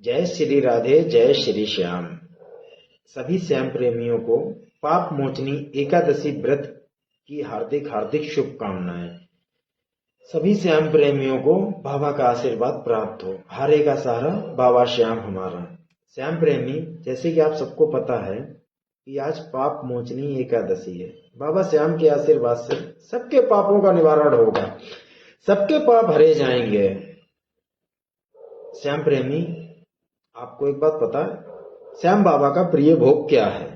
जय श्री राधे, जय श्री श्याम। सभी श्याम प्रेमियों को पाप मोचनी एकादशी व्रत की हार्दिक हार्दिक शुभकामनाएं। सभी श्याम प्रेमियों को बाबा का आशीर्वाद प्राप्त हो। हारे का सहारा बाबा श्याम हमारा। श्याम प्रेमी, जैसे कि आप सबको पता है कि आज पाप मोचनी एकादशी है। बाबा श्याम के आशीर्वाद से सबके पापों का निवारण होगा, सबके पाप हरे जाएंगे। श्याम प्रेमी, आपको एक बात पता है, श्याम बाबा का प्रिय भोग क्या है?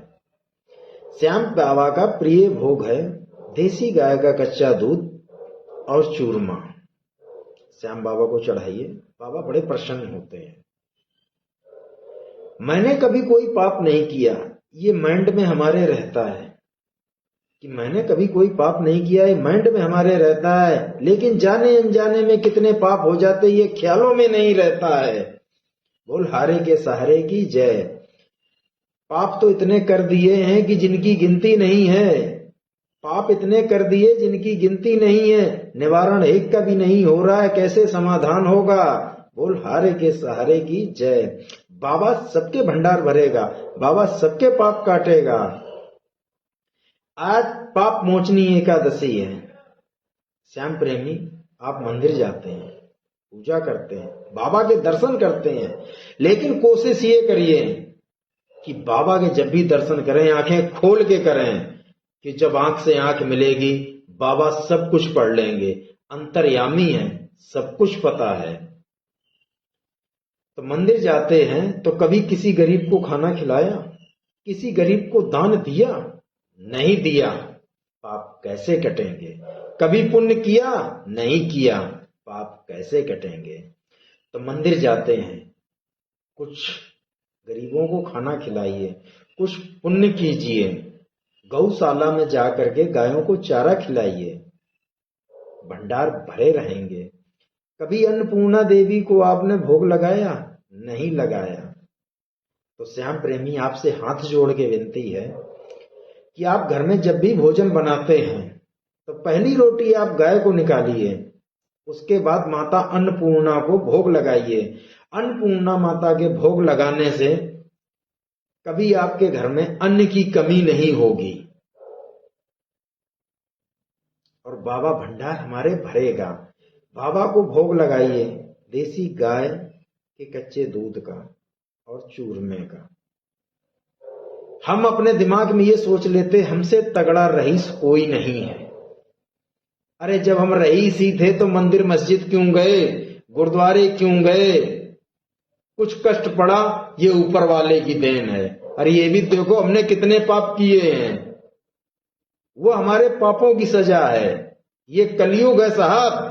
श्याम बाबा का प्रिय भोग है देसी गाय का कच्चा दूध और चूरमा। श्याम बाबा को चढ़ाइए, बाबा बड़े प्रसन्न होते हैं। मैंने कभी कोई पाप नहीं किया, ये माइंड में हमारे रहता है कि मैंने कभी कोई पाप नहीं किया, ये माइंड में हमारे रहता है, लेकिन जाने अनजाने में कितने पाप हो जाते ये ख्यालों में नहीं रहता है। बोल हारे के सहारे की जय। पाप तो इतने कर दिए हैं कि जिनकी गिनती नहीं है। पाप इतने कर दिए जिनकी गिनती नहीं है। निवारण एक का भी नहीं हो रहा है, कैसे समाधान होगा? बोल हारे के सहारे की जय। बाबा सबके भंडार भरेगा, बाबा सबके पाप काटेगा। आज पाप मोचनी एकादशी है। श्याम प्रेमी, आप मंदिर जाते हैं, पूजा करते हैं, बाबा के दर्शन करते हैं, लेकिन कोशिश ये करिए कि बाबा के जब भी दर्शन करें आंखें खोल के करें, कि जब आंख से आंख मिलेगी बाबा सब कुछ पढ़ लेंगे। अंतर्यामी है, सब कुछ पता है। तो मंदिर जाते हैं तो कभी किसी गरीब को खाना खिलाया? किसी गरीब को दान दिया? नहीं दिया। पाप कैसे कटेंगे? कभी पुण्य किया? नहीं किया। पाप कैसे कटेंगे? तो मंदिर जाते हैं, कुछ गरीबों को खाना खिलाइए, कुछ पुण्य कीजिए, गौशाला में जाकर के गायों को चारा खिलाइए, भंडार भरे रहेंगे। कभी अन्नपूर्णा देवी को आपने भोग लगाया? नहीं लगाया। तो श्याम प्रेमी, आपसे हाथ जोड़ के विनती है कि आप घर में जब भी भोजन बनाते हैं तो पहली रोटी आप गाय को निकालिए, उसके बाद माता अन्नपूर्णा को भोग लगाइए। अन्नपूर्णा माता के भोग लगाने से कभी आपके घर में अन्न की कमी नहीं होगी और बाबा भंडार हमारे भरेगा। बाबा को भोग लगाइए देसी गाय के कच्चे दूध का और चूरमे का। हम अपने दिमाग में ये सोच लेते हमसे तगड़ा रईस कोई नहीं है। अरे जब हम रईस ही थे तो मंदिर मस्जिद क्यों गए, गुरुद्वारे क्यों गए? कुछ कष्ट पड़ा, ये ऊपर वाले की देन है। अरे ये भी देखो हमने कितने पाप किए हैं, वो हमारे पापों की सजा है। ये कलयुग है साहब,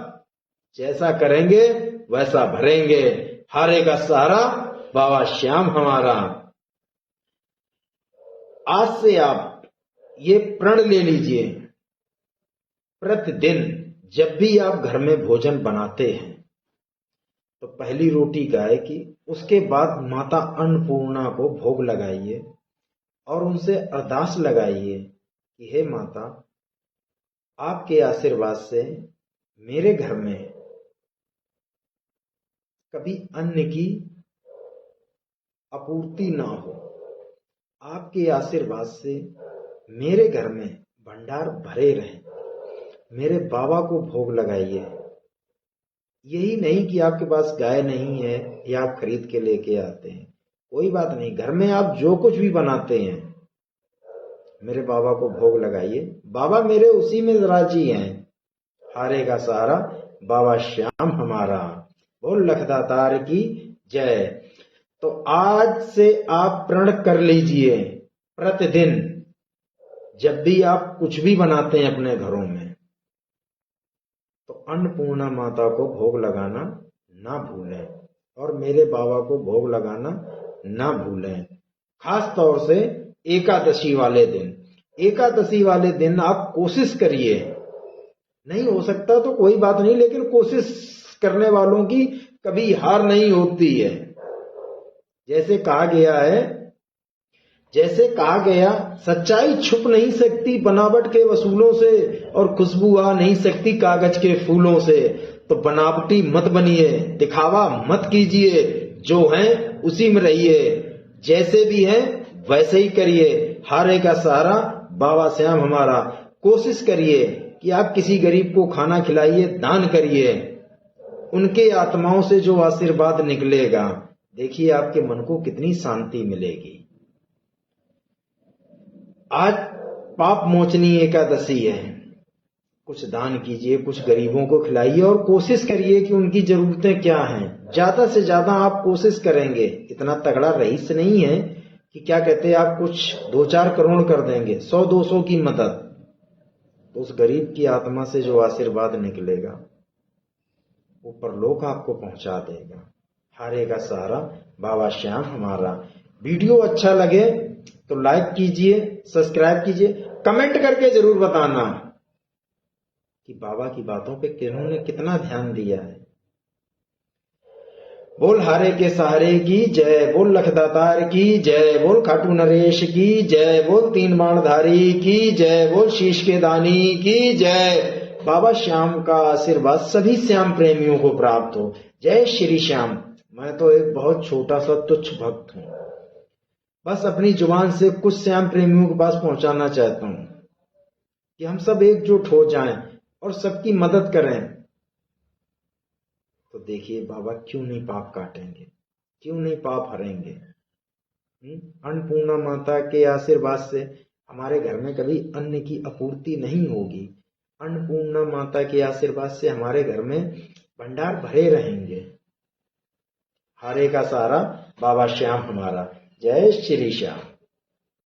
जैसा करेंगे वैसा भरेंगे। हारे का सहारा बाबा श्याम हमारा। आज से आप ये प्रण ले लीजिए, प्रतिदिन जब भी आप घर में भोजन बनाते हैं तो पहली रोटी गाय की, उसके बाद माता अन्नपूर्णा को भोग लगाइए और उनसे अरदास लगाइए कि हे माता, आपके आशीर्वाद से मेरे घर में कभी अन्न की आपूर्ति ना हो। आपके आशीर्वाद से मेरे घर में भंडार भरे रहें। मेरे बाबा को भोग लगाइए। यही नहीं कि आपके पास गाय नहीं है या आप खरीद के लेके आते हैं, कोई बात नहीं, घर में आप जो कुछ भी बनाते हैं मेरे बाबा को भोग लगाइए। बाबा मेरे उसी में राजी हैं। हारे का सहारा बाबा श्याम हमारा। बोल लखदातार की जय। तो आज से आप प्रण कर लीजिए, प्रतिदिन जब भी आप कुछ भी बनाते हैं अपने घरों में तो अन्नपूर्णा माता को भोग लगाना ना भूलें और मेरे बाबा को भोग लगाना ना भूलें। खास तौर से एकादशी वाले दिन। एकादशी वाले दिन आप कोशिश करिए, नहीं हो सकता तो कोई बात नहीं, लेकिन कोशिश करने वालों की कभी हार नहीं होती है। जैसे कहा गया, सच्चाई छुप नहीं सकती बनावट के वसूलों से और खुशबू आ नहीं सकती कागज के फूलों से। तो बनावटी मत बनिए, दिखावा मत कीजिए, जो हैं उसी में रहिए, जैसे भी हैं वैसे ही करिए। हारे का सहारा बाबा श्याम हमारा। कोशिश करिए कि आप किसी गरीब को खाना खिलाइए, दान करिए, उनके आत्माओं से जो आशीर्वाद निकलेगा, देखिए आपके मन को कितनी शांति मिलेगी। आज पाप मोचनी एकादशी है, कुछ दान कीजिए, कुछ गरीबों को खिलाइए और कोशिश करिए कि उनकी जरूरतें क्या हैं। ज्यादा से ज्यादा आप कोशिश करेंगे, इतना तगड़ा रईस नहीं है कि क्या कहते हैं आप कुछ 2-4 करोड़ कर देंगे, 100-200 की मदद, तो उस गरीब की आत्मा से जो आशीर्वाद निकलेगा वो परलोक आपको पहुंचा देगा। हारे का सहारा बाबा श्याम हमारा। वीडियो अच्छा लगे तो लाइक कीजिए, सब्सक्राइब कीजिए, कमेंट करके जरूर बताना कि बाबा की बातों पे किन्होंने कितना ध्यान दिया है। बोल हारे के सहारे की जय, बोल लखदातार की जय, बोल खाटू नरेश की जय, बोल तीन बाणधारी की जय, बोल शीश के दानी की जय। बाबा श्याम का आशीर्वाद सभी श्याम प्रेमियों को प्राप्त हो। जय श्री श्याम। मैं तो एक बहुत छोटा सा तुच्छ भक्त हूं, बस अपनी जुबान से कुछ श्याम प्रेमियों के पास पहुंचाना चाहता हूं कि हम सब एकजुट हो जाएं और सबकी मदद करें। तो देखिए बाबा क्यों नहीं पाप काटेंगे, क्यों नहीं पाप हरेंगे। अन्नपूर्णा माता के आशीर्वाद से हमारे घर में कभी अन्न की आपूर्ति नहीं होगी। अन्नपूर्णा माता के आशीर्वाद से हमारे घर में भंडार भरे रहेंगे। हारे का सहारा बाबा श्याम हमारा। जय श्री श्याम।